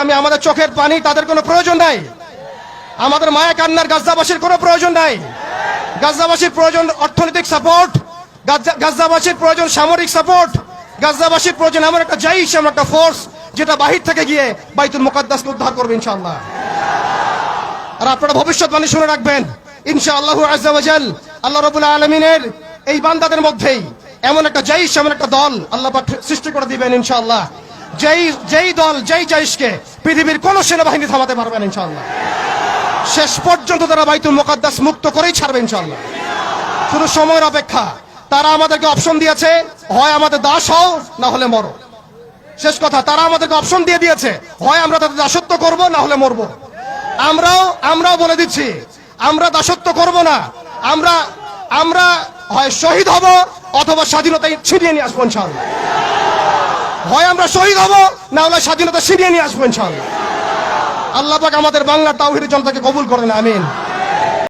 আমি আমাদের চোখের পানি তাদের কোনো প্রয়োজন নাই, আমাদের মায়া কান্নার গাজাবাসীর কোনো প্রয়োজন নাই। গাজাবাসীর প্রয়োজন অর্থনৈতিক সাপোর্ট, গাজাবাসীর প্রয়োজন সামরিক সাপোর্ট, গাজাবাসীর প্রয়োজন এমন একটা জাইশ, এমন একটা ফোর্স যেটা বাহির থেকে গিয়ে বাইতুল মুকাদ্দাসকে উদ্ধার করবে ইনশাআল্লাহ। আর আপনারা ভবিষ্যৎবাণী শুনে রাখবেন, ইনশাআল্লাহু আযজা ওয়া জাল আল্লাহ রাব্বুল আলামিনের এই বান্দাদের মধ্যেই এমন একটা জাইশ, এমন একটা দল আল্লাহ পাক সৃষ্টি করে দিবেন ইনশাআল্লাহ। যেই দল, যেই জাইশকে পৃথিবীর কোন সেনাবাহিনী থামাতে পারবে না ইনশাআল্লাহ। শেষ পর্যন্ত তারা বাইতুল মুকাদ্দাস মুক্ত করেই ছাড়বে ইনশাআল্লাহ। শুধু সময়ের অপেক্ষা। তারা আমাদেরকে অপশন দিয়েছে, হয় আমাদের দাস হও, না হলে মরো। শেষ কথা, তারা আমাদেরকে অপশন দিয়ে দিয়েছে, হয় আমরা তাদের দাসত্ব করব, না হলে মরবো। আমরাও বলে দিচ্ছি, আমরা দাসত্ব করব না। আমরা হয় শহীদ হব, অথবা স্বাধীনতা ছিনিয়ে নিয়ে আসবো ইনশাআল্লাহ। হয় আমরা শহীদ হব, না হলে স্বাধীনতা ছিনিয়ে নিয়ে আসবো ইনশাআল্লাহ। আল্লাহ পাক আমাদের বাংলার তাওহীদের জনতাকে কবুল করেন, আমিন।